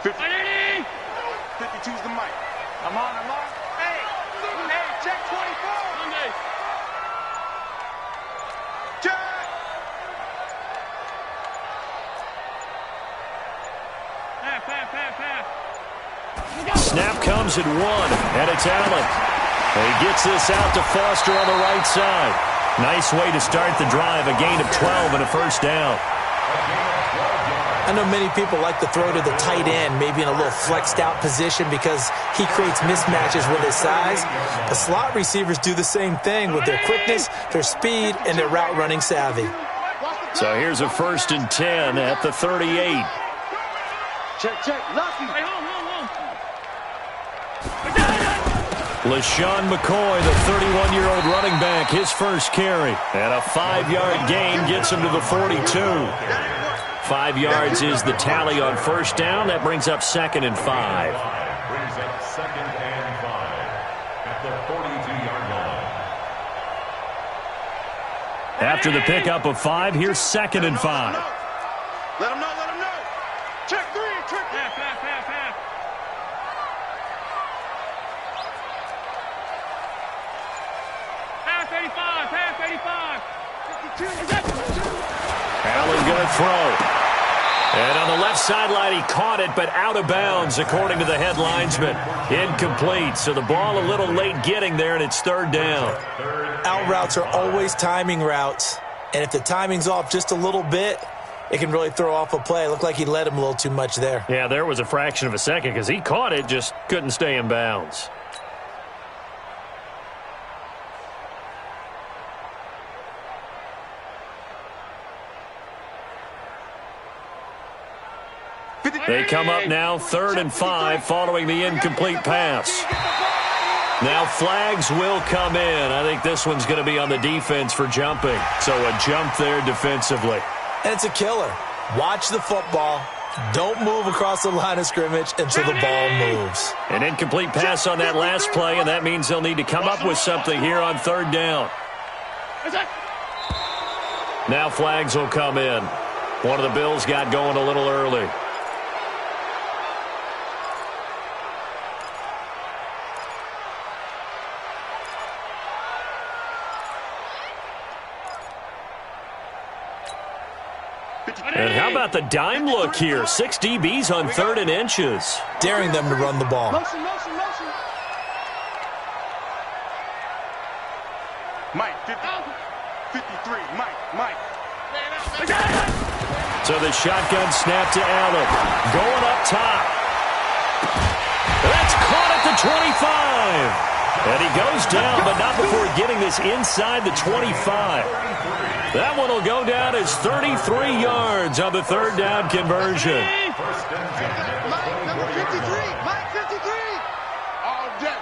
52's the mic. I'm on. Hey, check 24. Monday. Check. Snap comes at 1, and it's Allen. He gets this out to Foster on the right side. Nice way to start the drive, a gain of 12 and a first down. I know many people like to throw to the tight end, maybe in a little flexed out position because he creates mismatches with his size. The slot receivers do the same thing with their quickness, their speed, and their route running savvy. So here's a 1st and 10 at the 38. Check. Lucky. Hey, home. LaShawn McCoy, the 31-year-old running back, his first carry. And a 5-yard gain gets him to the 42. 5 yards is the tally on first down. That brings up 2nd and 5. Brings up 2nd and 5 at the 42-yard line. After the pickup of 5, here's 2nd and 5. Let him know. Check 3. Pass 85. 52. Allen going to throw. And on the left sideline, he caught it, but out of bounds, according to the head linesman. Incomplete, so the ball a little late getting there, and it's 3rd down. Out routes are always timing routes, and if the timing's off just a little bit, it can really throw off a play. It looked like he let him a little too much there. Yeah, there was a fraction of a second because he caught it, just couldn't stay in bounds. They come up now 3rd and 5 following the incomplete pass. Now flags will come in. I think this one's going to be on the defense for jumping. So a jump there defensively. And it's a killer. Watch the football. Don't move across the line of scrimmage until the ball moves. An incomplete pass on that last play, and that means they'll need to come up with something here on 3rd down. Now flags will come in. One of the Bills got going a little early. And how about the dime look here? 6 DBs on 3rd and inches. Daring them to run the ball. Motion. Mike, 53. Mike. So the shotgun snap to Allen. Going up top. That's caught at the 25. And he goes down, but not before getting this inside the 25. That one will go down as 33 yards on the 3rd down conversion. Number 53. Mike 53. All day.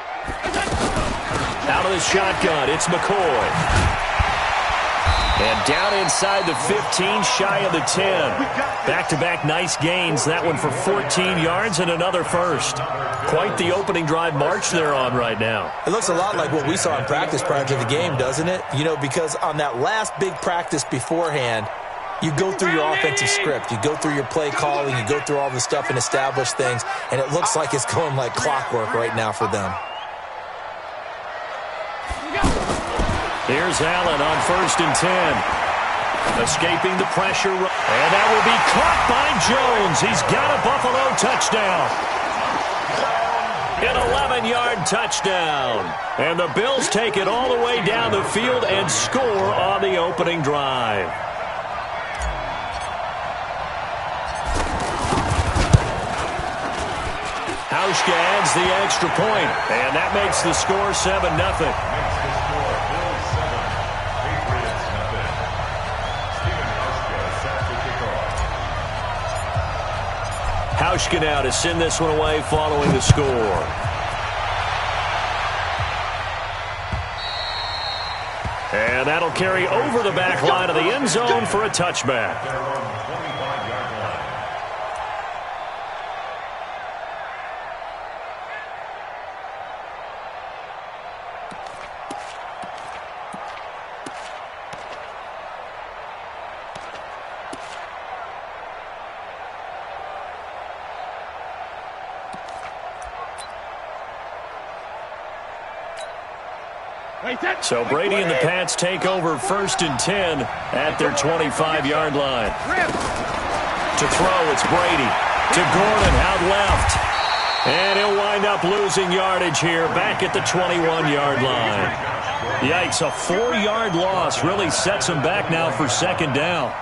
Out of the shotgun, it's McCoy. And down inside the 15, shy of the 10. Back-to-back nice gains. That one for 14 yards and another first. Quite the opening drive march they're on right now. It looks a lot like what we saw in practice prior to the game, doesn't it? You know, because on that last big practice beforehand, you go through your offensive script. You go through your play calling. You go through all the stuff and establish things. And it looks like it's going like clockwork right now for them. Here's Allen on 1st and 10. Escaping the pressure. And that will be caught by Jones. He's got a Buffalo touchdown. An 11-yard touchdown. And the Bills take it all the way down the field and score on the opening drive. Hauschka adds the extra point, and that makes the score 7-0. Hauschka now to send this one away following the score. And that'll carry over the back line of the end zone for a touchback. So Brady and the Pats take over 1st and 10 at their 25-yard line. To throw, it's Brady. To Gordon, out left. And he'll wind up losing yardage here back at the 21-yard line. Yikes, a 4-yard loss really sets him back now for 2nd down.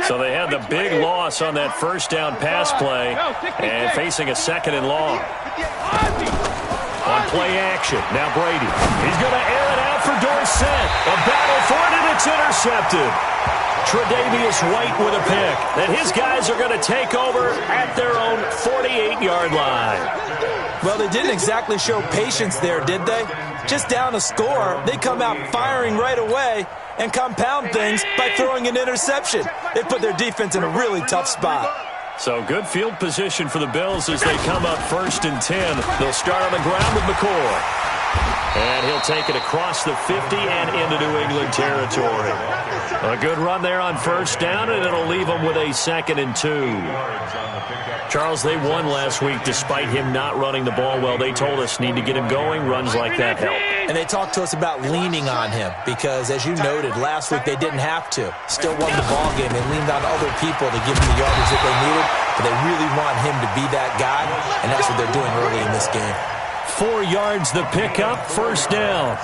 So they had the big loss on that 1st down pass play and facing a 2nd and long. On play action, now Brady. He's going to air it out for Dorsett. A battle for it, and it's intercepted. Tre'Davious White with a pick. And his guys are going to take over at their own 48-yard line. Well, they didn't exactly show patience there, did they? Just down a score, they come out firing right away and compound things by throwing an interception. They put their defense in a really tough spot. So good field position for the Bills as they come up 1st and 10. They'll start on the ground with McCoy. And he'll take it across the 50 and into New England territory. A good run there on 1st down, and it'll leave them with a 2nd and 2. Charles, they won last week despite him not running the ball well. They told us need to get him going. Runs like that help. And they talked to us about leaning on him because, as you noted, last week they didn't have to. Still won the ball game. They leaned on other people to give them the yardage that they needed, but they really want him to be that guy, and that's what they're doing early in this game. 4 yards the pickup, 1st down.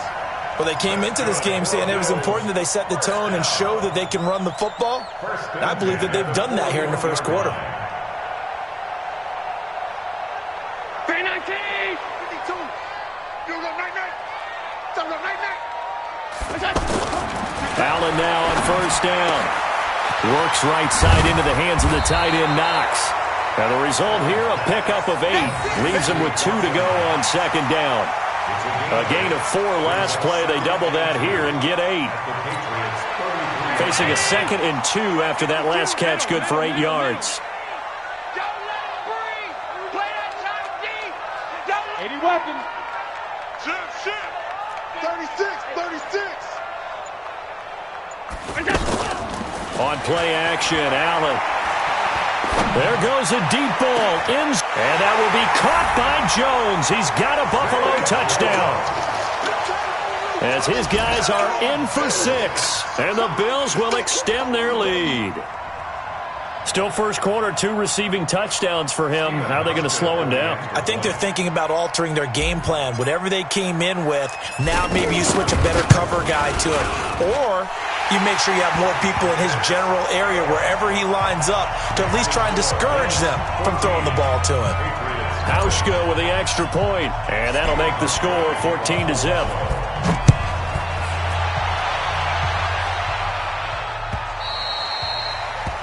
Well, they came into this game saying it was important that they set the tone and show that they can run the football. And I believe that they've done that here in the 1st quarter. Allen now on 1st down. Works right side into the hands of the tight end, Knox. And the result here, a pickup of 8. Leaves him with 2 to go on 2nd down. A gain of 4 last play. They double that here and get 8. Facing a 2nd and 2 after that last catch, good for 8 yards. 80 weapons. Shit. 36. On play action, Allen. There goes a deep ball. And that will be caught by Jones. He's got a Buffalo touchdown. As his guys are in for 6. And the Bills will extend their lead. Still 1st quarter, 2 receiving touchdowns for him. How are they going to slow him down? I think they're thinking about altering their game plan. Whatever they came in with, now maybe you switch a better cover guy to it. Or you make sure you have more people in his general area wherever he lines up to at least try and discourage them from throwing the ball to him. Hauschka with the extra point, and that'll make the score 14-0.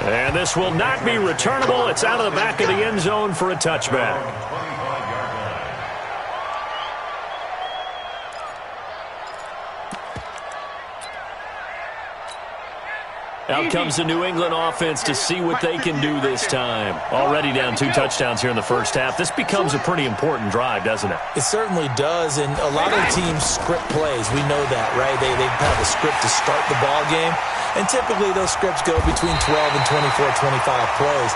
And this will not be returnable. It's out of the back of the end zone for a touchback. Out comes the New England offense to see what they can do this time. Already down 2 touchdowns here in the 1st half. This becomes a pretty important drive, doesn't it? It certainly does, and a lot of teams script plays. We know that, right? They have a script to start the ball game, and typically those scripts go between 12 and 24, 25 plays.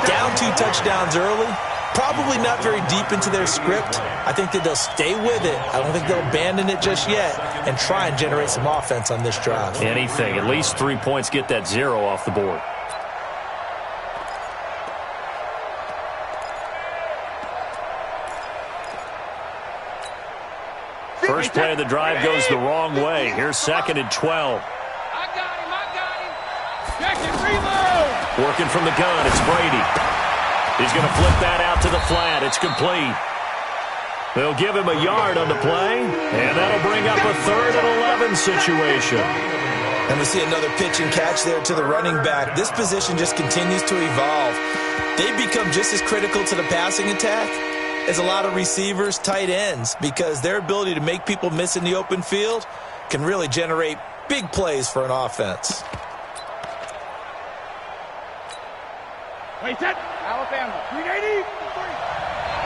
Down 2 touchdowns early, probably not very deep into their script. I think that they'll stay with it. I don't think they'll abandon it just yet and try and generate some offense on this drive. Anything. At least 3 points, get that 0 off the board. First play of the drive goes the wrong way. Here's 2nd and 12. I got him. Check it, reload. Working from the gun, it's Brady. He's going to flip that out to the flat. It's complete. They'll give him a yard on the play, and that'll bring up a 3rd and 11 situation. And we see another pitch and catch there to the running back. This position just continues to evolve. They become just as critical to the passing attack as a lot of receivers, tight ends, because their ability to make people miss in the open field can really generate big plays for an offense. Wait, set. Alabama. 380.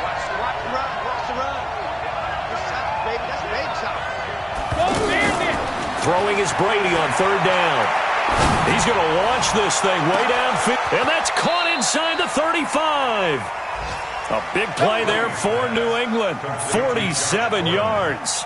Watch the run. This time, baby, that's big time. Go, Bandit. Throwing is Brady on 3rd down. He's going to launch this thing way downfield, and that's caught inside the 35. A big play there for New England, 47 yards.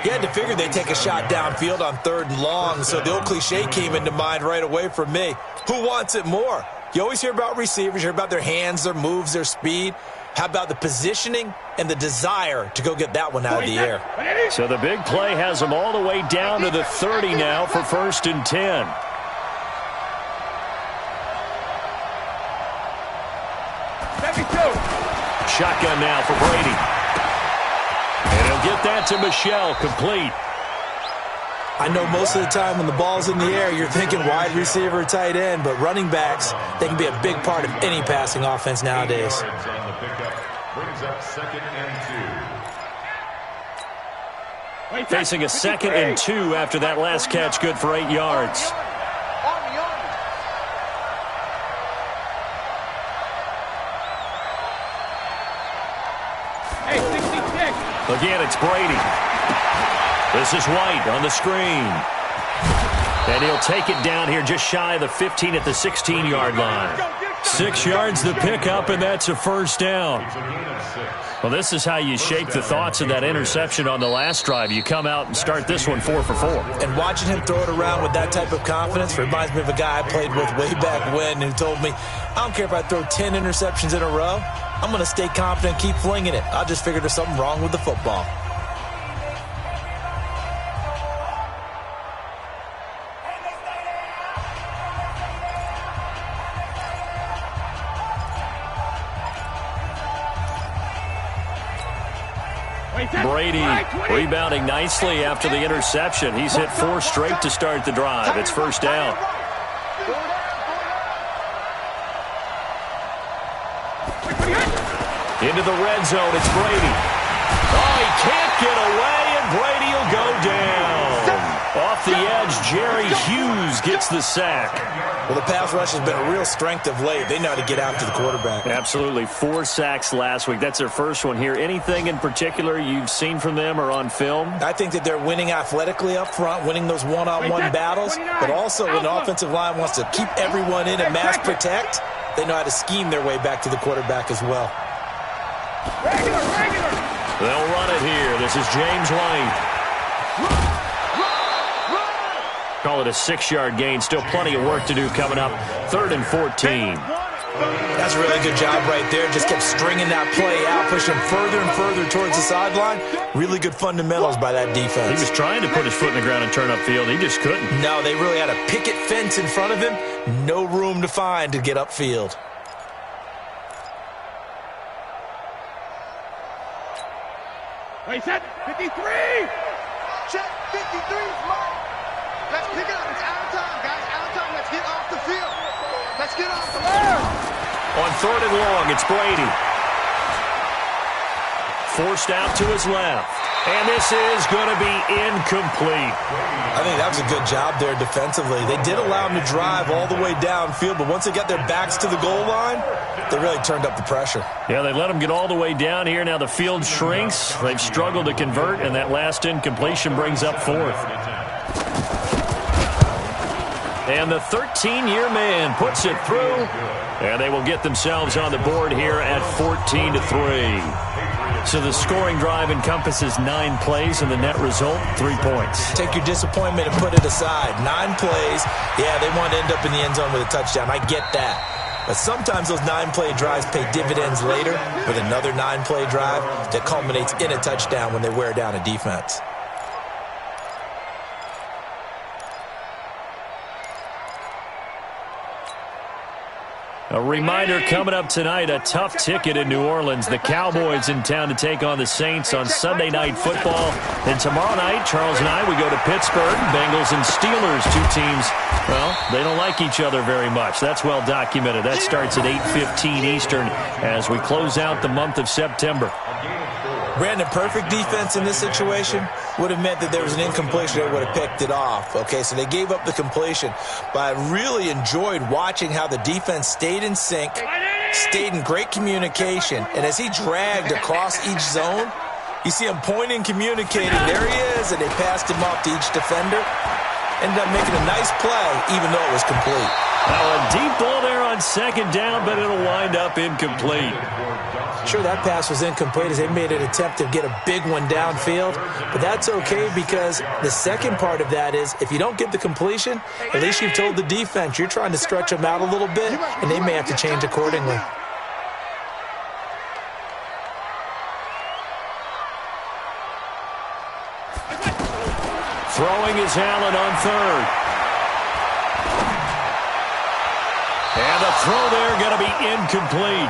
You had to figure they'd take a shot downfield on 3rd and long, so the old cliche came into mind right away from me. Who wants it more? You always hear about receivers, you hear about their hands, their moves, their speed. How about the positioning and the desire to go get that one out of the air? So the big play has them all the way down to the 30 now for 1st and 10. Shotgun now for Brady. And he'll get that to Michel, complete. I know most of the time when the ball's in the air, you're thinking wide receiver, tight end, but running backs, they can be a big part of any passing offense nowadays. Facing a 2nd and 2 after that last catch, good for 8 yards. Again, it's Brady. This is White on the screen. And he'll take it down here just shy of the 15 at the 16-yard line. 6 yards the pickup, and that's a 1st down. Well, this is how you shake the thoughts of that interception on the last drive. You come out and start this one 4 for 4. And watching him throw it around with that type of confidence reminds me of a guy I played with way back when who told me, I don't care if I throw 10 interceptions in a row. I'm going to stay confident and keep flinging it. I just figured there's something wrong with the football. Brady rebounding nicely after the interception. He's hit 4 straight to start the drive. It's 1st down. Into the red zone, it's Brady. Oh, he can't get away, and Brady will go down. Off the edge, Jerry Hughes gets the sack. Well, the pass rush has been a real strength of late. They know how to get after the quarterback. Absolutely. 4 sacks last week. That's their first one here. Anything in particular you've seen from them or on film? I think that they're winning athletically up front, winning those one-on-one battles, but also when the offensive line wants to keep everyone in and mass protect, they know how to scheme their way back to the quarterback as well. They'll run it here. This is James White. Call it a 6-yard gain. Still plenty of work to do coming up. 3rd and 14. That's a really good job right there. Just kept stringing that play out, pushing further and further towards the sideline. Really good fundamentals by that defense. He was trying to put his foot in the ground and turn upfield. He just couldn't. No, they really had a picket fence in front of him. No room to find to get upfield. Wait, set 53. Check 53's mark. Let's pick it up. It's out of time, guys. Out of time. Let's get off the field. Let's get off the field. On 3rd and long, it's Brady. Forced out to his left. And this is going to be incomplete. I think that was a good job there defensively. They did allow him to drive all the way downfield, but once they got their backs to the goal line, they really turned up the pressure. Yeah, they let him get all the way down here. Now the field shrinks. They've struggled to convert, and that last incompletion brings up 4th. And the 13-year man puts it through, and they will get themselves on the board here at 14-3. So the scoring drive encompasses 9 plays, and the net result, 3 points. Take your disappointment and put it aside. 9 plays. Yeah, they want to end up in the end zone with a touchdown. I get that. But sometimes those 9-play drives pay dividends later with another 9-play drive that culminates in a touchdown when they wear down a defense. A reminder coming up tonight, a tough ticket in New Orleans. The Cowboys in town to take on the Saints on Sunday Night Football. And tomorrow night, Charles and I, we go to Pittsburgh. Bengals and Steelers, 2 teams, well, they don't like each other very much. That's well documented. That starts at 8:15 Eastern as we close out the month of September. Brandon, perfect defense in this situation would have meant that there was an incompletion. They would have picked it off. Okay, so they gave up the completion. But I really enjoyed watching how the defense stayed in sync, stayed in great communication. And as he dragged across each zone, you see him pointing, communicating. There he is, and they passed him off to each defender. ended up making a nice play, even though it was complete. Now a deep ball there on second down, but it'll wind up incomplete. Sure, that pass was incomplete as they made an attempt to get a big one downfield, but that's okay because the second part of that is if you don't get the completion, at least you've told the defense you're trying to stretch them out a little bit, and they may have to change accordingly. Throwing is Allen on third. And the throw there going to be incomplete.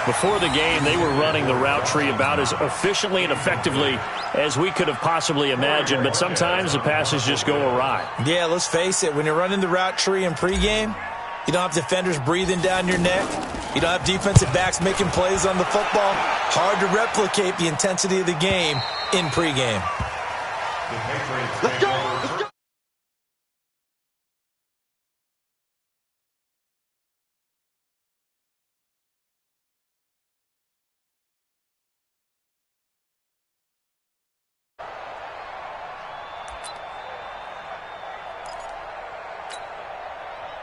Before the game, they were running the route tree about as efficiently and effectively as we could have possibly imagined, but sometimes the passes just go awry. Yeah, let's face it, when you're running the route tree in pregame, you don't have defenders breathing down your neck. You don't have defensive backs making plays on the football. Hard to replicate the intensity of the game in pregame. Let's go! Let's go!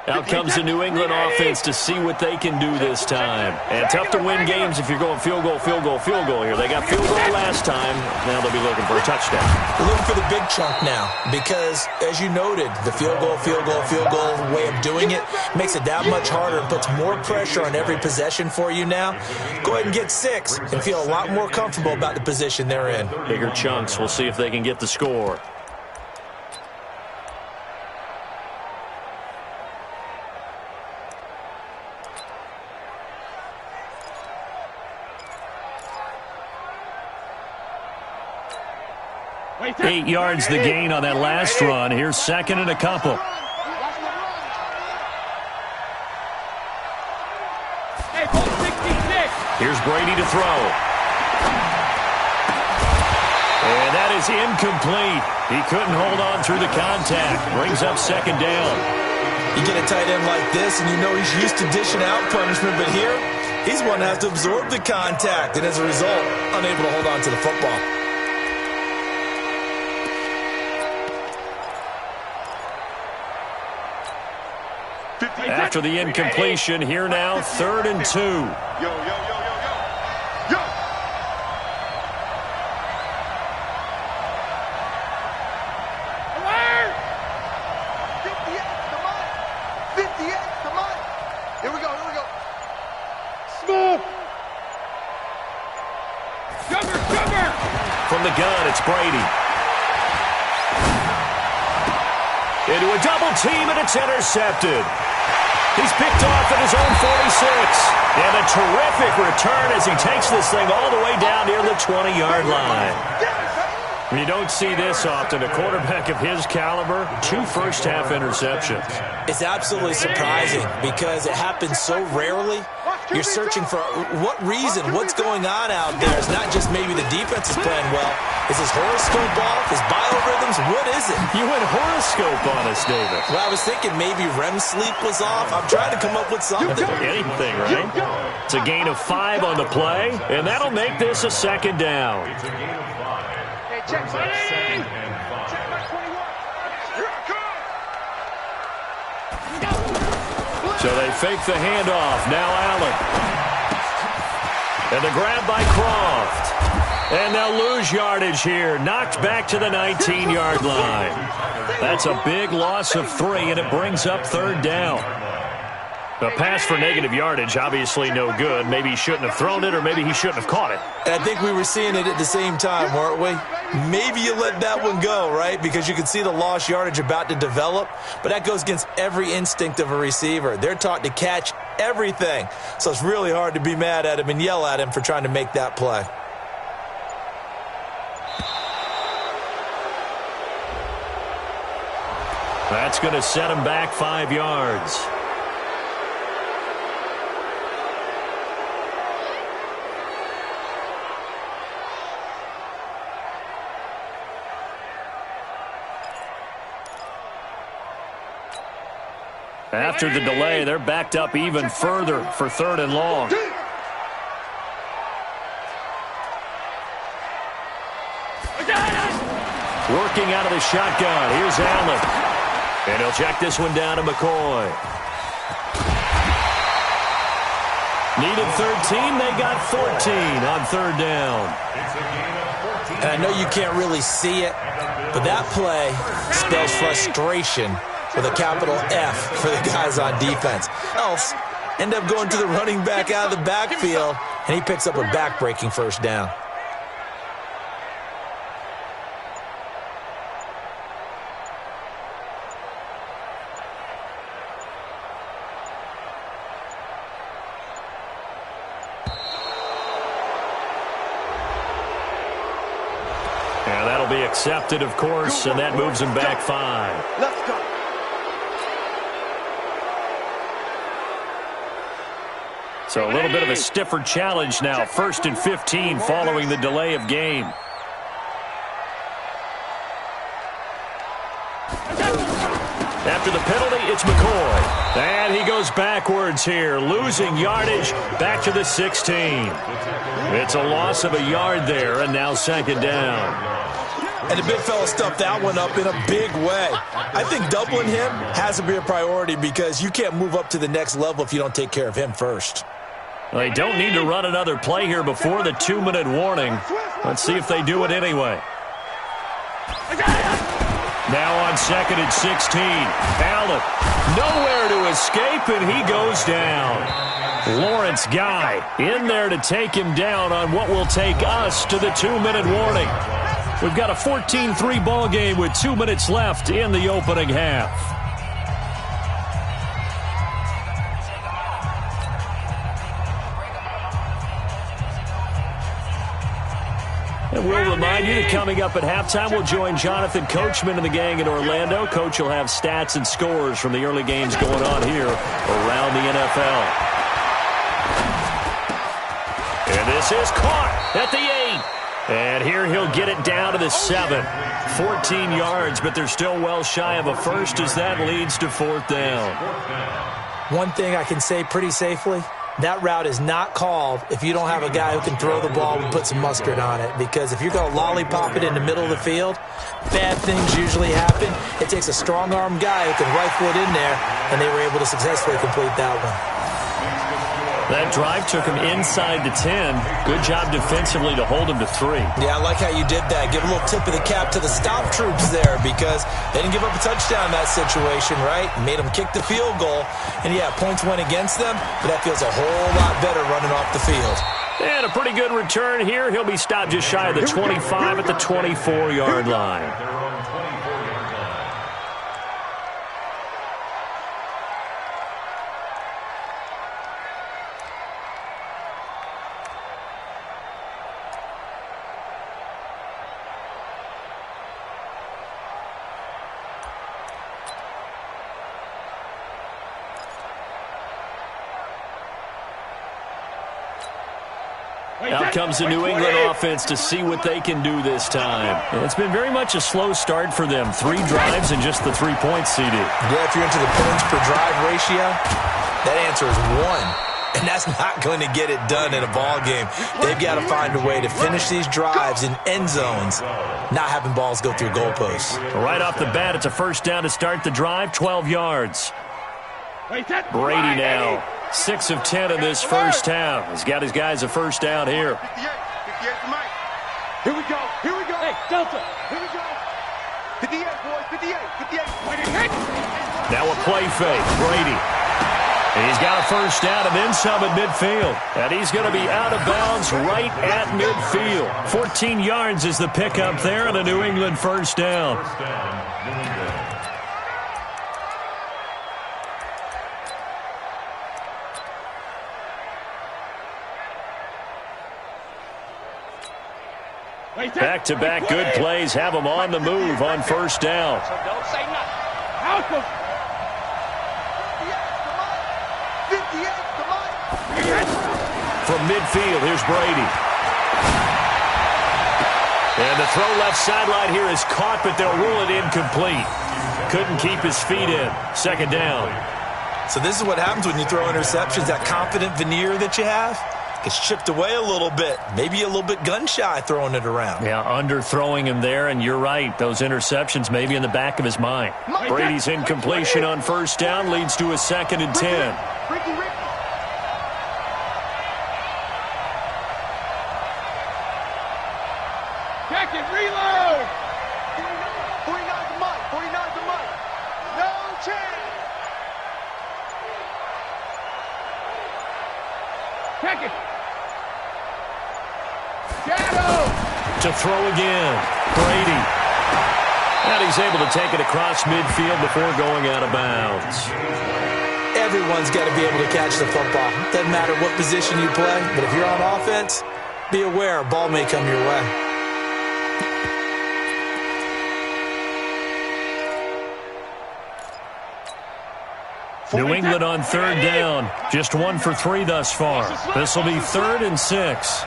Out comes the New England offense to see what they can do this time. And tough to win games if you're going field goal, field goal, field goal here. They got field goal last time. Now they'll be looking for a touchdown. They're looking for the big chunk now because, as you noted, the field goal way of doing it makes it that much harder and puts more pressure on every possession for you now. Go ahead and get 6 and feel a lot more comfortable about the position they're in. Bigger chunks. We'll see if they can get the score. Eight yards the gain on that last run. Here's second and a couple. Here's Brady to throw. And that is incomplete. He couldn't hold on through the contact. Brings up second down. You get a tight end like this, and you know he's used to dishing out punishment, but here, he's one that has to absorb the contact, and as a result, unable to hold on to the football. After the incompletion, here now, 3rd and 2. Yo, yo, yo, yo, yo. Yo! Alert! 58, come on! 58, come on! Here we go, here we go. Smooth! Sugar! From the gun, it's Brady. Into a double team, and it's intercepted. He's picked off at his own 46. And a terrific return as he takes this thing all the way down near the 20-yard line. You don't see this often. A quarterback of his caliber, 2 first-half interceptions. It's absolutely surprising because it happens so rarely. You're searching for what reason, what's going on out there. It's not just maybe the defense is playing well. Is his horoscope off? His biorhythms? What is it? You went horoscope on us, David. Well, I was thinking maybe REM sleep was off. I'm trying to come up with something. Anything, right? It's a gain of 5 on the play, and that'll make this a second down. It's a gain of 5. Hey, check my Second and 5. Check my 21. Here I come! So they fake the handoff. Now Allen. And the grab by Croft. And they'll lose yardage here. Knocked back to the 19-yard line. That's a big loss of 3, and it brings up 3rd down. The pass for negative yardage, obviously no good. Maybe he shouldn't have thrown it, or maybe he shouldn't have caught it. And I think we were seeing it at the same time, weren't we? Maybe you let that one go, right? Because you can see the lost yardage about to develop. But that goes against every instinct of a receiver. They're taught to catch everything. So it's really hard to be mad at him and yell at him for trying to make that play. That's going to set him back 5 yards. After the delay, they're backed up even further for 3rd and long. Working out of the shotgun. Here's Allen. And he'll check this one down to McCoy. Needed 13, they got 14 on third down. And I know you can't really see it, but that play spells frustration with a capital F for the guys on defense. Else, end up going to the running back out of the backfield, and he picks up a back-breaking first down. And that'll be accepted, of course, and that moves him back 5. Let's go. So a little bit of a stiffer challenge now. 1st and 15 following the delay of game. After the penalty, it's McCoy. And he goes backwards here, losing yardage back to the 16. It's a loss of a yard there, and now 2nd down. And the big fella stuffed that one up in a big way. I think doubling him has to be a priority because you can't move up to the next level if you don't take care of him first. They don't need to run another play here before the 2-minute warning. Let's see if they do it anyway. Now on 2nd and 16. Allen nowhere to escape, and he goes down. Lawrence Guy in there to take him down on what will take us to the 2-minute warning. We've got a 14-3 ball game with 2 minutes left in the opening half. And we'll remind you that coming up at halftime, we'll join Jonathan Coachman and the gang in Orlando. Coach will have stats and scores from the early games going on here around the NFL. And this is caught at the 8. And here he'll get it down to the 7. 14 yards, but they're still well shy of a first as that leads to 4th down. One thing I can say pretty safely, that route is not called if you don't have a guy who can throw the ball and put some mustard on it. Because if you're going to lollipop it in the middle of the field, bad things usually happen. It takes a strong-arm guy who can rifle it in there, and they were able to successfully complete that one. That drive took him inside the 10. Good job defensively to hold him to 3. Yeah, I like how you did that. Give a little tip of the cap to the stop troops there because they didn't give up a touchdown in that situation, right? Made them kick the field goal. And, yeah, points went against them, but that feels a whole lot better running off the field. And a pretty good return here. He'll be stopped just shy of the 25 at the 24-yard line. Out comes the New England offense to see what they can do this time. And it's been very much a slow start for them. 3 drives and just the 3 points, CD. Yeah, if you're into the points per drive ratio, that answer is 1. And that's not going to get it done in a ball game. They've got to find a way to finish these drives in end zones, not having balls go through goalposts. Right off the bat, it's a first down to start the drive, 12 yards. Brady now. 6 of 10 in this first half. He's got his guys a first down here. 58 for Mike. Here we go. Here we go. Hey, Delta. Here we go. 58, boys. 58. 58. Now a play fake. Brady. He's got a first down and then some at midfield. And he's going to be out of bounds right at midfield. 14 yards is the pickup there and a New England first down. Back-to-back good plays have them on the move on first down. So don't say nothing. Out of 58, come on. From midfield, here's Brady. And the throw left sideline here is caught, but they'll rule it incomplete. Couldn't keep his feet in. 2nd down. So this is what happens when you throw interceptions, that confident veneer that you have. Gets chipped away a little bit. Maybe a little bit gun-shy throwing it around. Yeah, underthrowing him there, and you're right. Those interceptions maybe in the back of his mind. Brady's incompletion on first down leads to a 2nd and 10. Ricky. Check it, reload! 49 to Mike, 49 to Mike. No chance! Check it! Shadow! To throw again, Brady. And he's able to take it across midfield before going out of bounds. Everyone's got to be able to catch the football. Doesn't matter what position you play, but if you're on offense, be aware a ball may come your way. New England on 3rd down. Just 1 for 3 thus far. This will be 3rd and 6.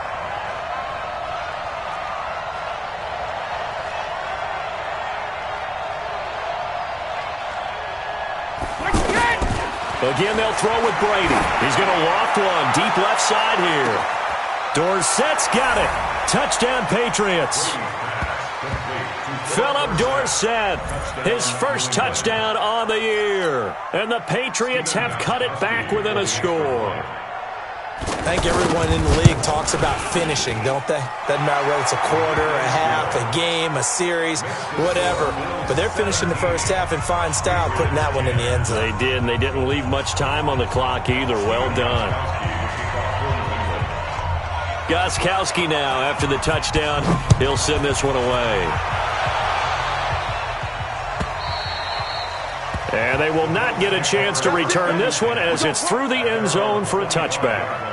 Again, they'll throw with Brady. He's going to loft one deep left side here. Dorsett's got it. Touchdown, Patriots. Philip Dorsett, his first touchdown on the year. And the Patriots have cut it back within a score. I think everyone in the league talks about finishing, don't they? Doesn't matter whether it's a quarter, a half, a game, a series, whatever. But they're finishing the first half in fine style, putting that one in the end zone. They did, and they didn't leave much time on the clock either. Well done. Gostkowski now, after the touchdown, he'll send this one away. And they will not get a chance to return this one as it's through the end zone for a touchback.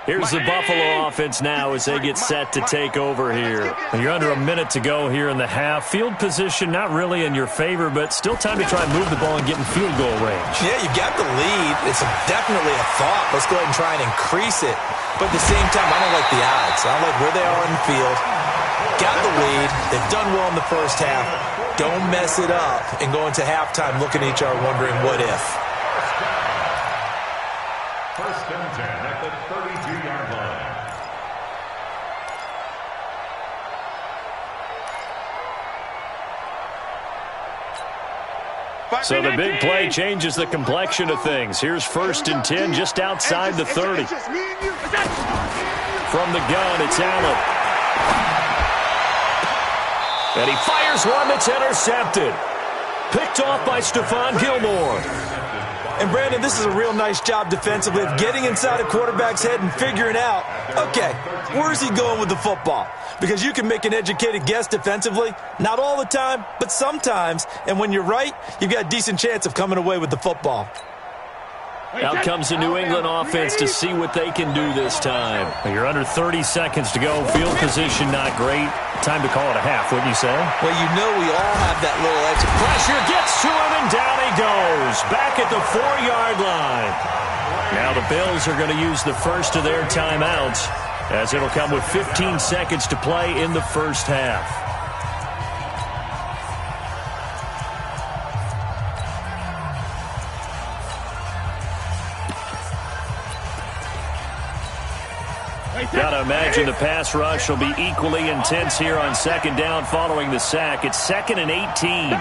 Here's the Buffalo offense now as they get set to take over here. You're under a minute to go here in the half. Field position not really in your favor, but still time to try and move the ball and get in field goal range. Yeah, you got the lead. It's definitely a thought. Let's go ahead and try and increase it. But at the same time, I don't like the odds. I don't like where they are in the field. Got the lead. They've done well in the first half. Don't mess it up and go into halftime looking at each other wondering what if. First and 10 at the 32-yard line. So the big play changes the complexion of things. Here's 1st and 10 just outside the 30. From the gun, it's Allen. And he fires one that's intercepted. Picked off by Stephon Gilmore. And, Brandon, this is a real nice job defensively of getting inside a quarterback's head and figuring out, okay, where is he going with the football? Because you can make an educated guess defensively. Not all the time, but sometimes. And when you're right, you've got a decent chance of coming away with the football. Out comes the New England offense to see what they can do this time. You're under 30 seconds to go. Field position not great. Time to call it a half, wouldn't you say? Well, you know we all have that little extra pressure. Gets to him, and down he goes. Back at the 4-yard line. Now the Bills are going to use the first of their timeouts, as it'll come with 15 seconds to play in the first half. Got to imagine the pass rush will be equally intense here on 2nd down following the sack. It's 2nd and 18.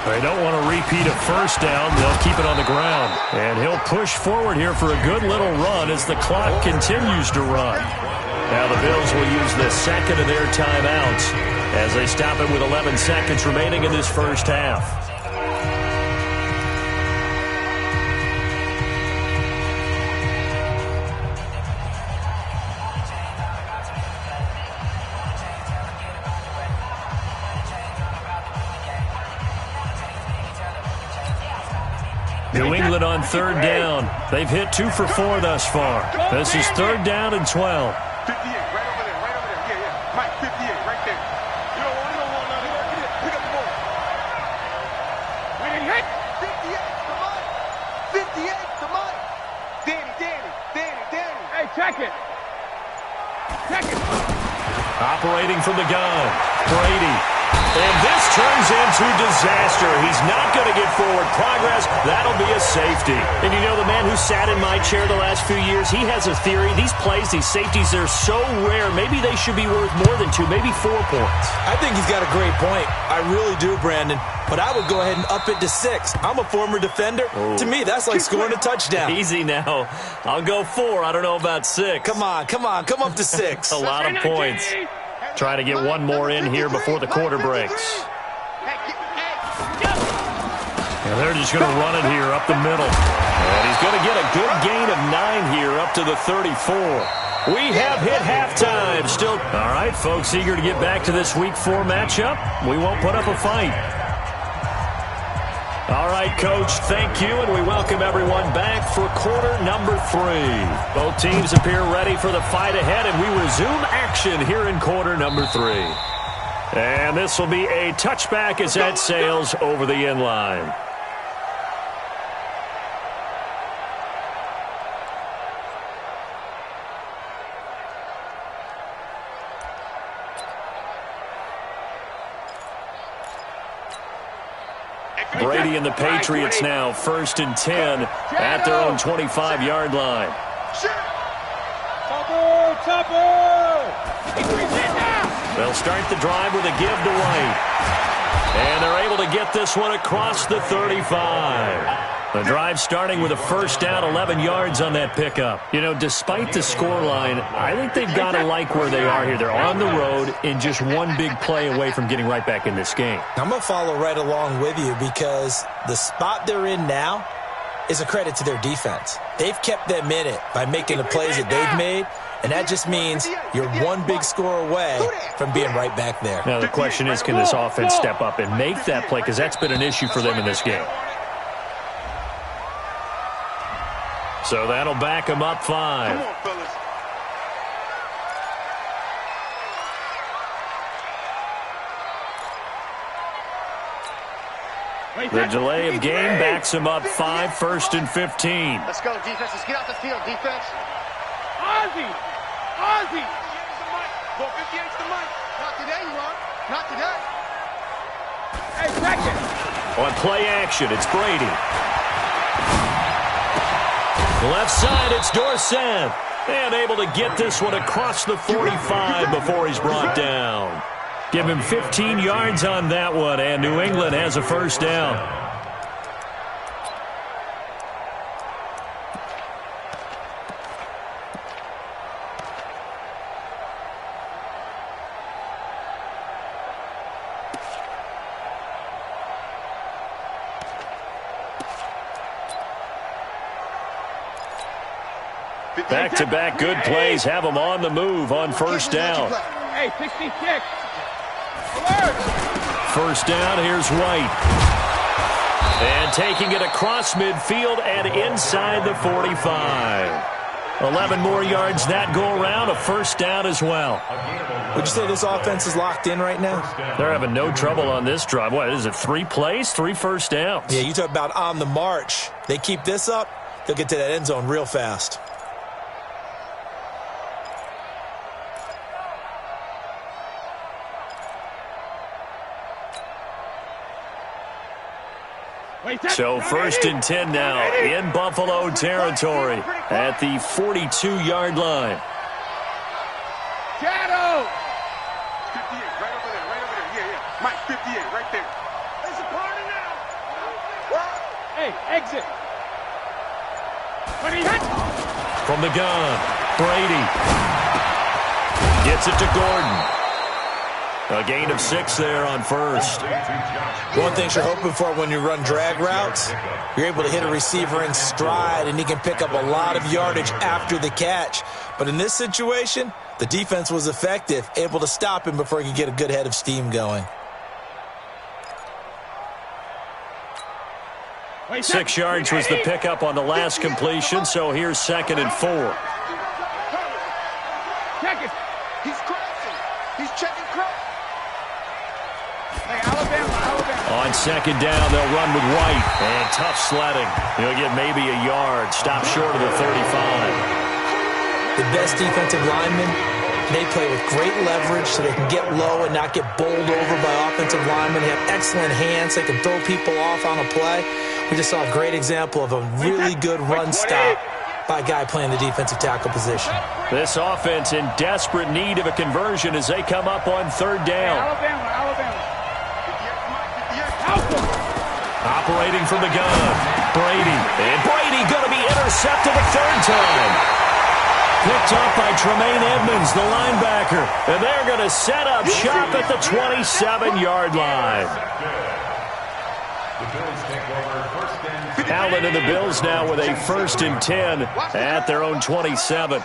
They don't want to repeat a first down. They'll keep it on the ground. And he'll push forward here for a good little run as the clock continues to run. Now the Bills will use the second of their timeouts as they stop it with 11 seconds remaining in this first half. New England on third down. They've hit 2 for 4 thus far. This is third down and 12. 58, right over there, right over there. Yeah. Mike, 58, right there. You don't want none of that. Pick up the ball. Winning hit. 58 to Mike. 58 to Mike. Danny. Hey, check it. Operating from the gun. Brady. And this turns into disaster. He's not going to get forward progress. That'll be a safety. And you know, the man who sat in my chair the last few years, he has a theory. These plays, these safeties, they're so rare. Maybe they should be worth more than 2, maybe 4 points. I think he's got a great point. I really do, Brandon. But I would go ahead and up it to 6. I'm a former defender. Oh. To me, that's like scoring a touchdown. Easy now. I'll go 4. I don't know about 6. Come on. Come up to 6. A lot of points. Try to get one more in here before the quarter breaks. And they're just going to run it here up the middle. And he's going to get a good gain of 9 here up to the 34. We have hit halftime. Still, all right, folks, eager to get back to this Week 4 matchup. We won't put up a fight. All right, Coach, thank you, and we welcome everyone back for quarter number 3. Both teams appear ready for the fight ahead, and we resume action here in quarter number 3. And this will be a touchback as that sails over the end line. Brady and the Patriots now first and 10 at their own 25-yard line. They'll start the drive with a give to White. And they're able to get this one across the 35. The drive starting with a first down, 11 yards on that pickup. You know, despite the scoreline, I think they've got to like where they are here. They're on the road and just one big play away from getting right back in this game. I'm going to follow right along with you because the spot they're in now is a credit to their defense. They've kept them in it by making the plays that they've made, and that just means you're one big score away from being right back there. Now the question is, can this offense step up and make that play? Because that's been an issue for them in this game. So that'll back them up 5. Come on, fellas. The delay of game backs them up 5, first and 15. Let's go, defense. Let's get out the field, defense. Ozzy! Ball 58's the mic. Not today, you are. Not today. Hey, second. On play action, it's Brady. Left side, it's Dorsett. And able to get this one across the 45 before he's brought down. Give him 15 yards on that one, and New England has a first down. Back-to-back good plays have them on the move on first down. Hey, 66. First down, here's White. And taking it across midfield and inside the 45. 11 more yards that go around, a first down as well. Would you say this offense is locked in right now? They're having no trouble on this drive. What is it, 3 plays, 3 first downs? Yeah, you talk about on the march. They keep this up, they'll get to that end zone real fast. So first and 10 now in Buffalo territory at the 42-yard line. Shadow! 58, right over there. Yeah. Mike, 58, right there. There's a corner now. Hey, exit. From the gun, Brady gets it to Gordon. A gain of 6 there on first. One thing you're hoping for when you run drag routes, you're able to hit a receiver in stride, and he can pick up a lot of yardage after the catch. But in this situation, the defense was effective, able to stop him before he could get a good head of steam going. 6 yards was the pickup on the last completion, so here's 2nd and 4. Check it. He's crossing. He's checking cross. Hey, Alabama. On 2nd down, they'll run with White. And tough sledding. He'll get maybe a yard. Stop short of the 35. The best defensive linemen, they play with great leverage so they can get low and not get bowled over by offensive linemen. They have excellent hands. They can throw people off on a play. We just saw a great example of a really good run stop by a guy playing the defensive tackle position. This offense in desperate need of a conversion as they come up on 3rd down. Alabama. Operating from the gun, Brady. And Brady going to be intercepted a 3rd time. Picked up by Tremaine Edmonds, the linebacker. And they're going to set up shop at the 27-yard line. Allen and the Bills now with a 1st and 10 at their own 27.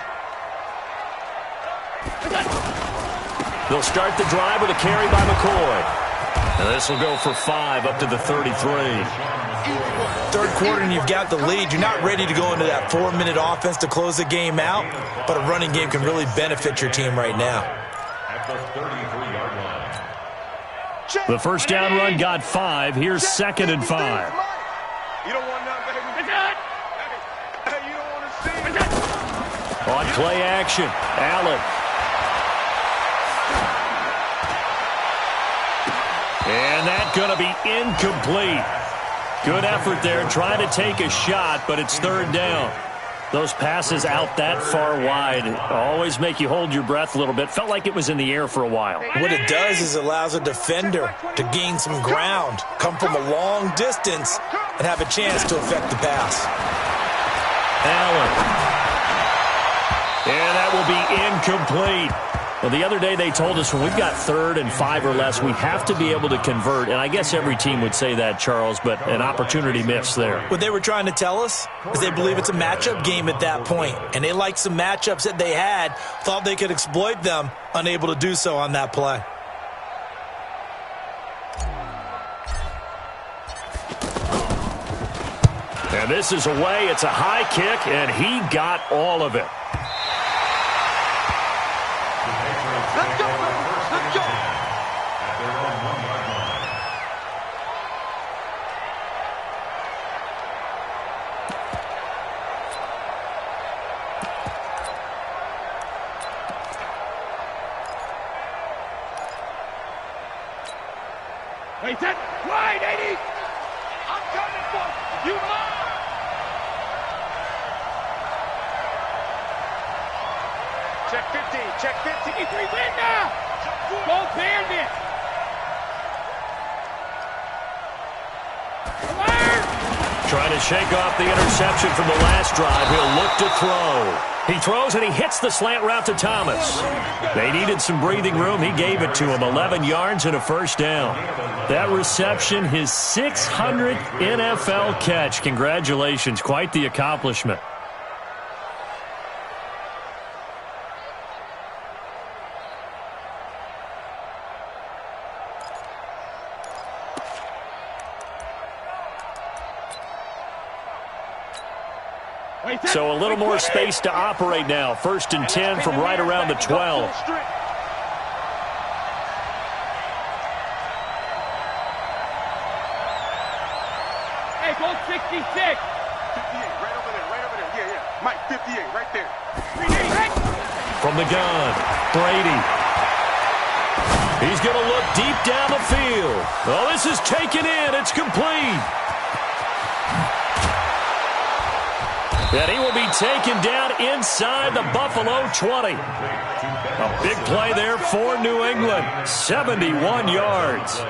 They'll start the drive with a carry by McCoy. And this will go for 5 up to the 33. 3rd quarter and you've got the lead. You're not ready to go into that 4-minute offense to close the game out, but a running game can really benefit your team right now. At the 33-yard line. The 1st down run got 5. Here's 2nd and 5. You don't want none, baby. Hey, you don't want to see it. On play action, Allen. And that's going to be incomplete. Good effort there, trying to take a shot, but it's 3rd down. Those passes out that far wide always make you hold your breath a little bit. Felt like it was in the air for a while. What it does is it allows a defender to gain some ground, come from a long distance, and have a chance to affect the pass. Allen. And that will be incomplete. Well, the other day they told us when we've got 3rd and 5 or less, we have to be able to convert. And I guess every team would say that, Charles, but an opportunity missed there. What they were trying to tell us is they believe it's a matchup game at that point. And they liked some matchups that they had, thought they could exploit them, unable to do so on that play. And this is away. It's a high kick, and he got all of it. Let's go, baby. Let's go. At their own 1-yard line. Wait, set. Wide, 80. I'm coming for you. Mine. Check 15. Check 15. 3 win now. Go Bandit. Alert. Trying to shake off the interception from the last drive. He'll look to throw. He throws and he hits the slant route to Thomas. They needed some breathing room. He gave it to him. 11 yards and a 1st down. That reception, his 600th NFL catch. Congratulations. Quite the accomplishment. So a little more space to operate now. 1st and 10 from right around the 12. Hey, go 66. 58, right over there, right over there. Yeah, yeah. Mike, 58, right there. From the gun, Brady. He's going to look deep down the field. Oh, this is taken in. It's complete. And he will be taken down inside the Buffalo 20. A big play there for New England. 71 yards.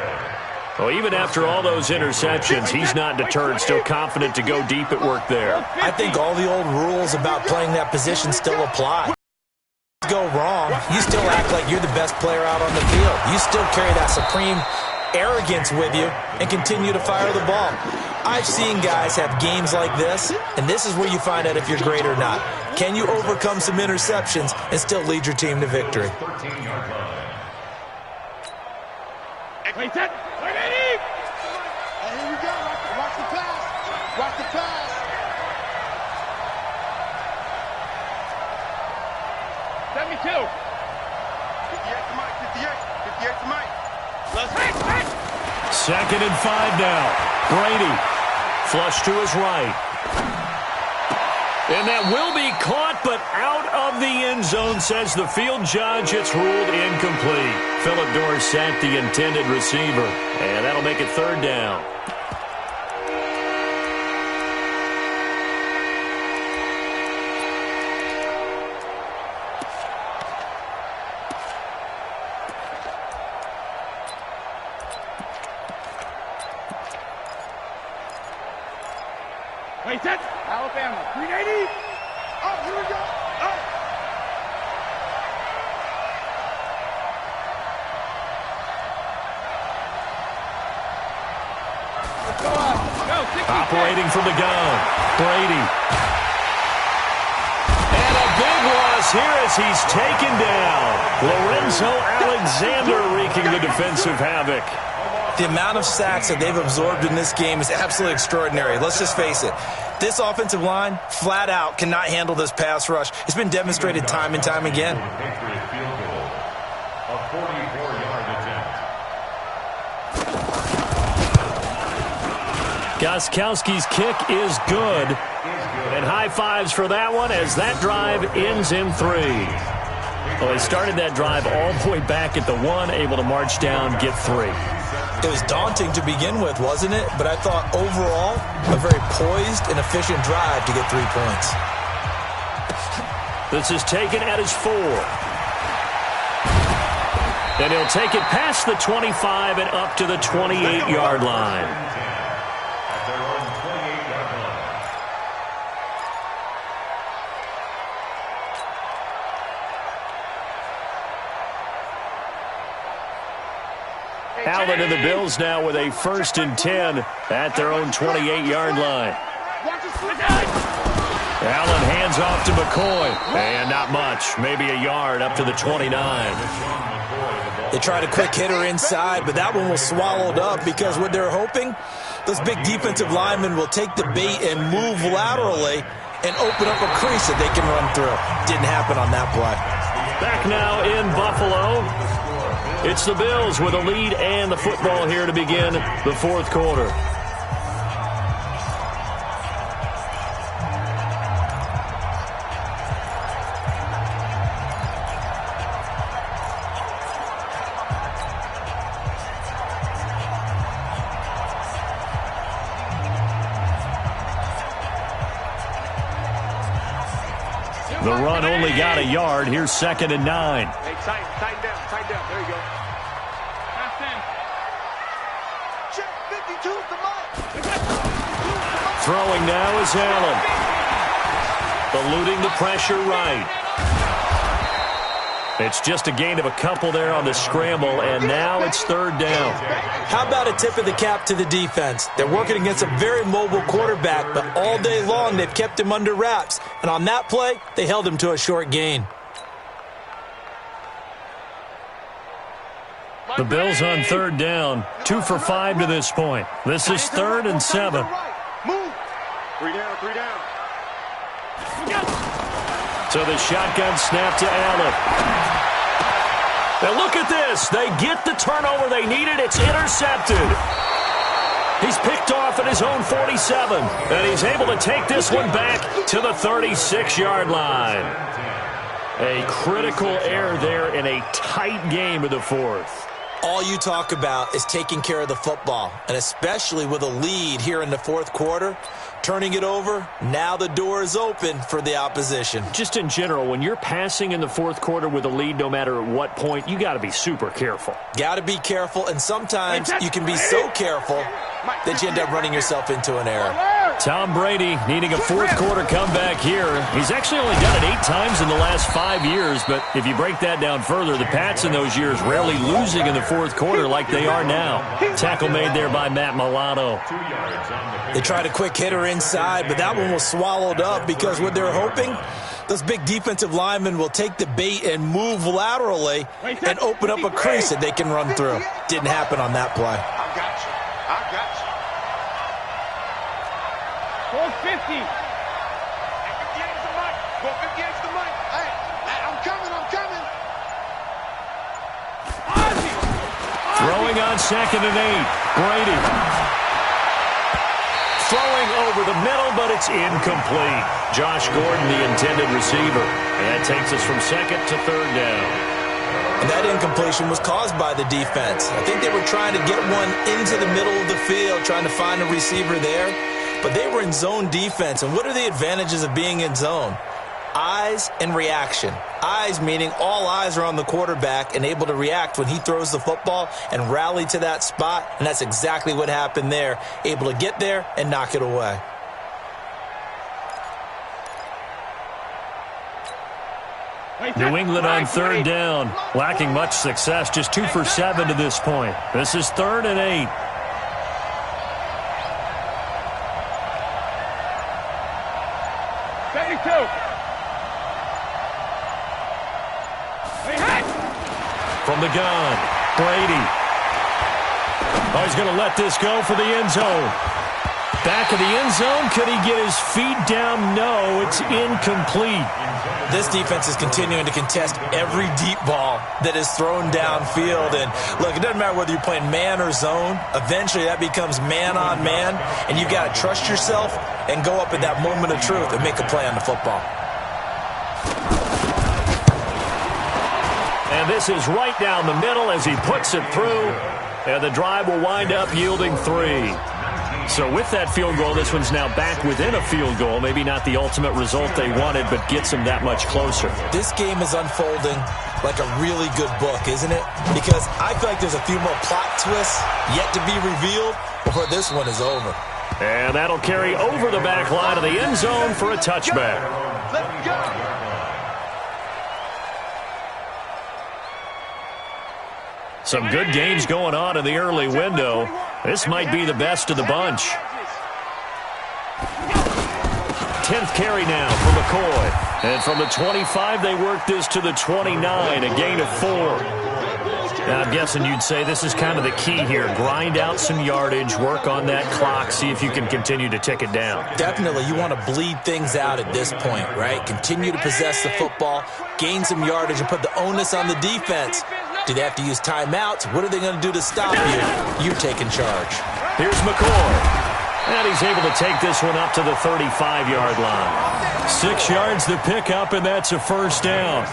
Well, even after all those interceptions, he's not deterred, still confident to go deep at work there. I think all the old rules about playing that position still apply. Go wrong, you still act like you're the best player out on the field. You still carry that supreme arrogance with you and continue to fire the ball. I've seen guys have games like this, and this is where you find out if you're great or not. Can you overcome some interceptions and still lead your team to victory? 13-yard line. Wait, set. Wait, here we go. Watch the pass. Watch the pass. 72. 58 to Mike. 58 to Mike. Let's hit. 2nd and 5 now. Brady. Flush to his right. And that will be caught, but out of the end zone, says the field judge. It's ruled incomplete. Phillip Dorsett, the intended receiver. And that'll make it 3rd down. Wait, set. Alabama. 380. Oh, here we go. Oh. Let's go up. Go, 60. Operating from the gun. Brady. And a big loss here as he's taken down. Lorenzo Alexander wreaking the defensive havoc. The amount of sacks that they've absorbed in this game is absolutely extraordinary. Let's just face it. This offensive line, flat out, cannot handle this pass rush. It's been demonstrated time and time again. Patriot field goal. A 44-yard attempt. Gostkowski's kick is good. And high fives for that one as that drive ends in 3. Well, they started that drive all the way back at the 1, able to march down, get 3. It was daunting to begin with, wasn't it? But I thought overall, a very poised and efficient drive to get 3 points. This is taken at his 4. And he'll take it past the 25 and up to the 28-yard line. At their own 28-yard line. Allen and the Bills now with a 1st and 10 at their own 28-yard line. Allen hands off to McCoy. And not much. Maybe a yard up to the 29. They tried a quick hitter inside, but that one was swallowed up because what they're hoping, those big defensive linemen will take the bait and move laterally and open up a crease that they can run through. Didn't happen on that play. Back now in Buffalo. It's the Bills with a lead and the football here to begin the 4th quarter. The run only got a yard. Here's 2nd and 9. Hey, tighten down. There you go. Pass 10. Check 52 to Mike. Throwing now is Allen. Eluding the pressure right. It's just a gain of a couple there on the scramble, and now it's 3rd down. How about a tip of the cap to the defense? They're working against a very mobile quarterback, but all day long they've kept him under wraps. And on that play, they held him to a short gain. The Bills on 3rd down, 2 for 5 to this point. This is 3rd and 7. Move. 3 down. So the shotgun snap to Allen. Now look at this. They get the turnover they needed. It's intercepted. He's picked off at his own 47. And he's able to take this one back to the 36-yard line. A critical error there in a tight game of the 4th. All you talk about is taking care of the football, and especially with a lead here in the 4th quarter, turning it over, now the door is open for the opposition. Just in general, when you're passing in the 4th quarter with a lead, no matter at what point, you got to be super careful. Got to be careful, and sometimes you can be so careful that you end up running yourself into an error. Tom Brady needing a 4th quarter comeback here. He's actually only done it 8 times in the last 5 years, but if you break that down further, the Pats in those years rarely losing in the 4th quarter like they are now. Tackle made there by Matt Milano. They tried a quick hitter inside, but that one was swallowed up because what they're hoping, those big defensive linemen will take the bait and move laterally and open up a crease that they can run through. Didn't happen on that play. I got you. 50. 58 is the mic. 58 is the mic. Hey, I'm coming. Throwing on 2nd and 8. Brady. Throwing over the middle, but it's incomplete. Josh Gordon, the intended receiver. And that takes us from 2nd to 3rd down. And that incompletion was caused by the defense. I think they were trying to get one into the middle of the field, trying to find a receiver there. But they were in zone defense. And what are the advantages of being in zone? Eyes and reaction. Eyes meaning all eyes are on the quarterback and able to react when he throws the football and rally to that spot. And that's exactly what happened there. Able to get there and knock it away. New England on 3rd down. Lacking much success. Just 2 for 7 to this point. This is 3rd and 8. From the gun, Brady. Oh, he's going to let this go for the end zone. Back of the end zone. Could he get his feet down? No, it's incomplete. This defense is continuing to contest every deep ball that is thrown downfield. And look, it doesn't matter whether you're playing man or zone. Eventually that becomes man on man. And you got to trust yourself and go up at that moment of truth and make a play on the football. And this is right down the middle as he puts it through. And the drive will wind up yielding 3. So with that field goal, this one's now back within a field goal. Maybe not the ultimate result they wanted, but gets them that much closer. This game is unfolding like a really good book, isn't it? Because I feel like there's a few more plot twists yet to be revealed before this one is over. And that'll carry over the back line of the end zone for a touchback. Let's go. Some good games going on in the early window. This might be the best of the bunch. 10th carry now for McCoy. And from the 25, they work this to the 29, a gain of 4. Now, I'm guessing you'd say this is kind of the key here. Grind out some yardage, work on that clock, see if you can continue to tick it down. Definitely, you want to bleed things out at this point, right? Continue to possess the football, gain some yardage, and put the onus on the defense. Do they have to use timeouts? What are they going to do to stop you? You're taking charge. Here's McCoy. And he's able to take this one up to the 35-yard line. 6 yards to pick up, and that's a first down.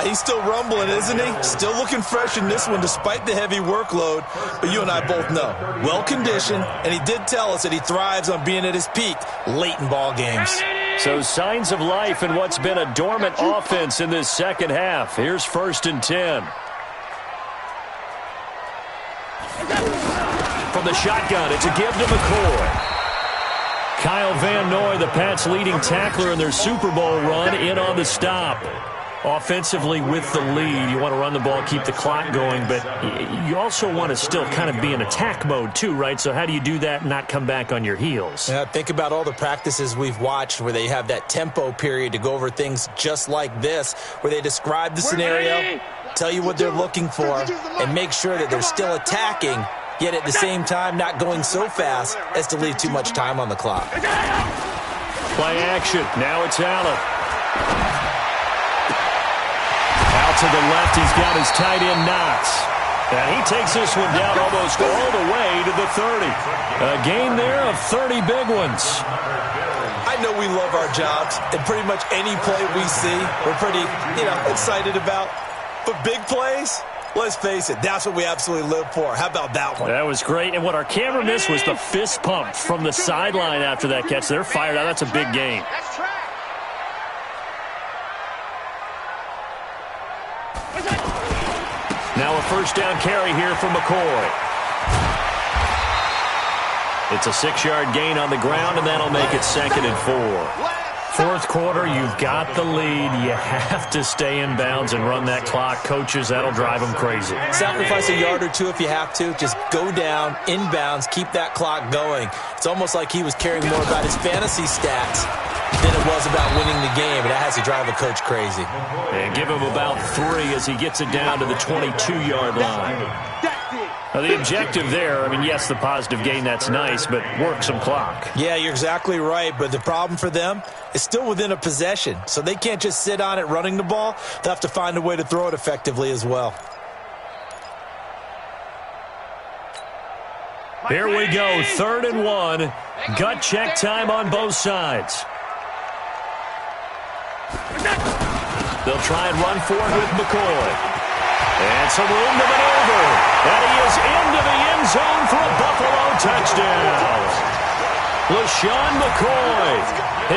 He's still rumbling, isn't he? Still looking fresh in this one despite the heavy workload. But you and I both know, well-conditioned, and he did tell us that he thrives on being at his peak late in ball games. So signs of life in what's been a dormant offense in this second half. Here's 1st and 10. From the shotgun, it's a give to McCoy. Kyle Van Noy, the Pats' leading tackler in their Super Bowl run, in on the stop. Offensively with the lead, you want to run the ball, keep the clock going, but you also want to still kind of be in attack mode too, right? So how do you do that and not come back on your heels? Yeah, think about all the practices we've watched where they have that tempo period to go over things just like this, where they describe the scenario, tell you what they're looking for, and make sure that they're still attacking, yet at the same time not going so fast as to leave too much time on the clock. Play action. Now it's Allen. Out to the left, he's got his tight end Knox. And he takes this one down almost all the way to the 30. A gain there of 30 big ones. I know we love our jobs, and pretty much any play we see, we're pretty, excited about. But big plays, let's face it, that's what we absolutely live for. How about that one? That was great. And what our camera missed was the fist pump from the sideline after that catch. They're fired out. That's a big gain. Now a first down carry here for McCoy. It's a 6-yard gain on the ground, and that'll make it 2nd and 4. Fourth quarter, you've got the lead. You have to stay in bounds and run that clock. Coaches, that'll drive them crazy. Sacrifice a yard or two if you have to. Just go down, inbounds, keep that clock going. It's almost like he was caring more about his fantasy stats than it was about winning the game, and that has to drive a coach crazy. And give him about 3 as he gets it down to the 22-yard line. The objective there, I mean, yes, the positive gain, that's nice, but work some clock. Yeah, you're exactly right, but the problem for them is still within a possession, so they can't just sit on it running the ball. They'll have to find a way to throw it effectively as well. Here we go, 3rd and 1. Gut check time on both sides. They'll try and run forward with McCoy. And some room to maneuver. And he is into the end zone for a Buffalo touchdown. LaShawn McCoy,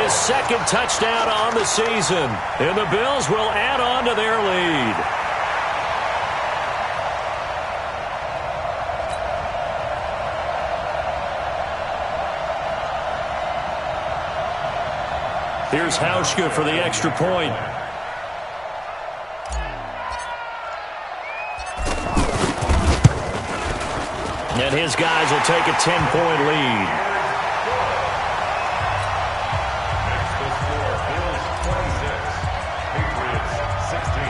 his 2nd touchdown on the season. And the Bills will add on to their lead. Here's Hauschka for the extra point. And his guys will take a 10-point lead.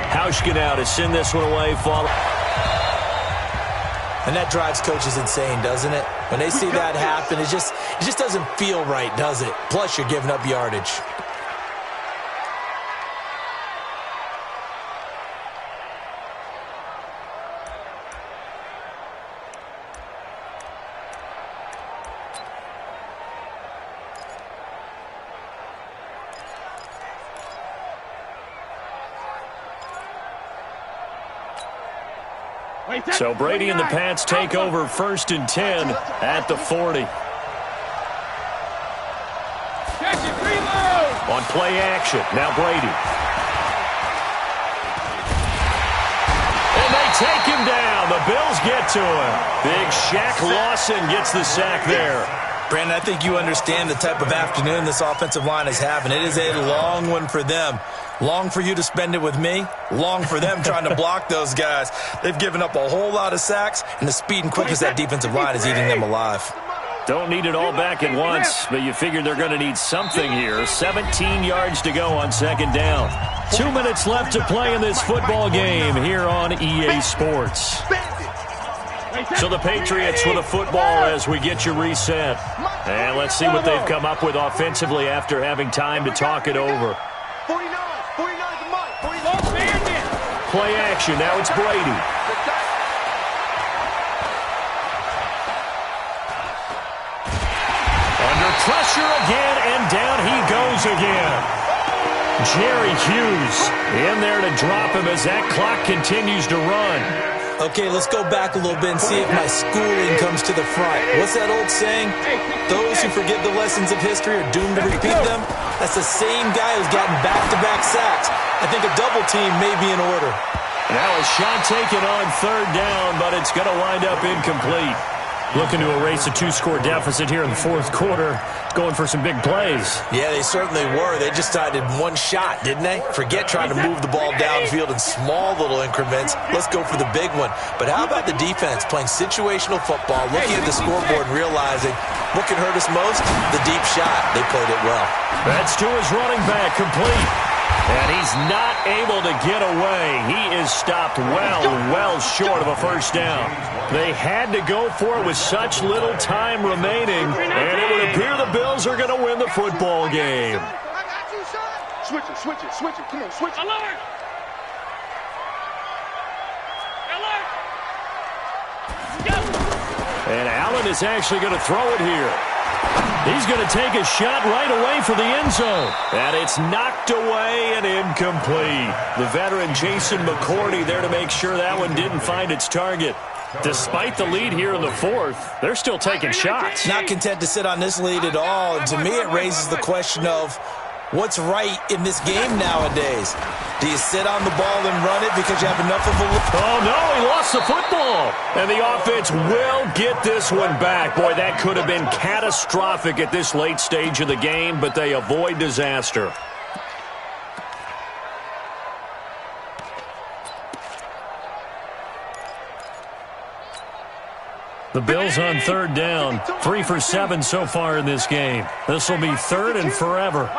Hauschka now to send this one away. And that drives coaches insane, doesn't it? When they see that happen, it just doesn't feel right, does it? Plus, you're giving up yardage. So Brady and the Pats take over 1st and 10 at the 40. On play action, now Brady. And they take him down. The Bills get to him. Big Shaq Lawson gets the sack there. Brandon, I think you understand the type of afternoon this offensive line is having. It is a long one for them. Long for you to spend it with me. Long for them trying to block those guys. They've given up a whole lot of sacks, and the speed and quickness that defensive line is eating them alive. Don't need it all back at once, but you figure they're going to need something here. 17 yards to go on 2nd down. 2 minutes left to play in this football game here on EA Sports. So the Patriots with a football as we get you reset. And let's see what they've come up with offensively after having time to talk it over. Play action. Now it's Brady. Under pressure again, and down he goes again. Jerry Hughes in there to drop him as that clock continues to run. Okay, let's go back a little bit and see if my schooling comes to the front. What's that old saying? Those who forget the lessons of history are doomed to repeat them. That's the same guy who's gotten back-to-back sacks. I think a double team may be in order. Now a shot taken on 3rd down, but it's going to wind up incomplete. Looking to erase a 2-score deficit here in the 4th quarter. Going for some big plays. Yeah, they certainly were. They just decided one shot, didn't they? Forget trying to move the ball downfield in small little increments. Let's go for the big one. But how about the defense playing situational football, looking at the scoreboard and realizing what can hurt us most? The deep shot. They played it well. That's to his running back, complete. And he's not able to get away. He is stopped well short of a 1st down. They had to go for it with such little time remaining, and it would appear the Bills are going to win the football game. Switch it. Come on, switch it. Alert! And Allen is actually going to throw it here. He's going to take a shot right away for the end zone. And it's knocked away and incomplete. The veteran Jason McCourty there to make sure that one didn't find its target. Despite the lead here in the 4th, they're still taking shots. Not content to sit on this lead at all. And to me, it raises the question of what's right in this game nowadays. Do you sit on the ball and run it because you have enough of a... Oh, no, he lost the football. And the offense will get this one back. Boy, that could have been catastrophic at this late stage of the game, but they avoid disaster. The Bills on 3rd down, 3 for 7 so far in this game. This will be 3rd and forever.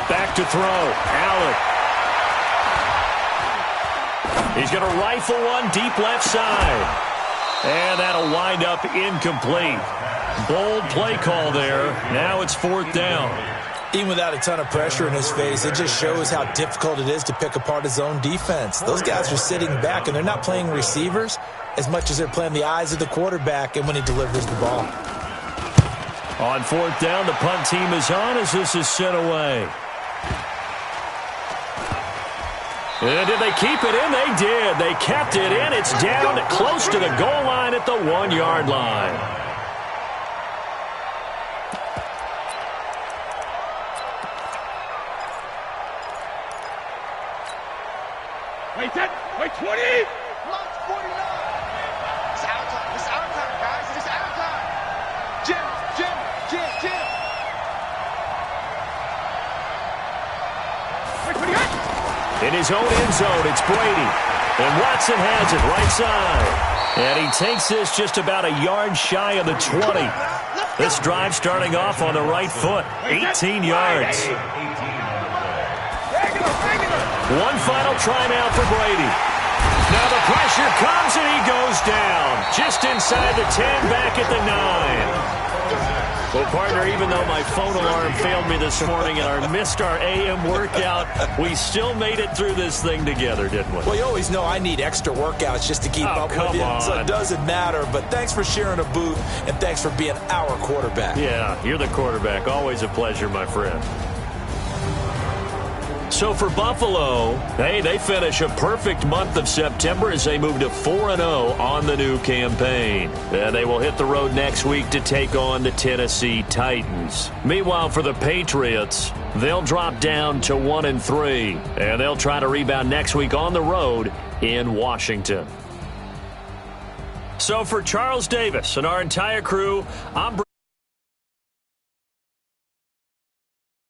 Back to throw. Allen. He's going to rifle one deep left side. And that'll wind up incomplete. Bold play call there. Now it's 4th down. Even without a ton of pressure in his face, it just shows how difficult it is to pick apart his own defense. Those guys are sitting back, and they're not playing receivers as much as they're playing the eyes of the quarterback and when he delivers the ball. On 4th down, the punt team is on as this is sent away. And did they keep it in? They did. They kept it in. It's down close to the goal line at the 1-yard line. Wait, 20! Lock 49! It's our time. It's our time, guys. It's our time. Jim. Wait, 28! In his own end zone, it's Brady. And Watson has it right side. And he takes this just about a yard shy of the 20. This drive starting off on the right foot. 18 yards. One final try now for Brady. Now the pressure comes and he goes down. Just inside the 10, back at the 9. Well, partner, even though my phone alarm failed me this morning and I missed our AM workout, we still made it through this thing together, didn't we? Well, you always know I need extra workouts just to keep up with you, so it doesn't matter. But thanks for sharing a booth, and thanks for being our quarterback. Yeah, you're the quarterback. Always a pleasure, my friend. So for Buffalo, they finish a perfect month of September as they move to 4-0 on the new campaign. And they will hit the road next week to take on the Tennessee Titans. Meanwhile, for the Patriots, they'll drop down to 1-3, and they'll try to rebound next week on the road in Washington. So for Charles Davis and our entire crew, I'm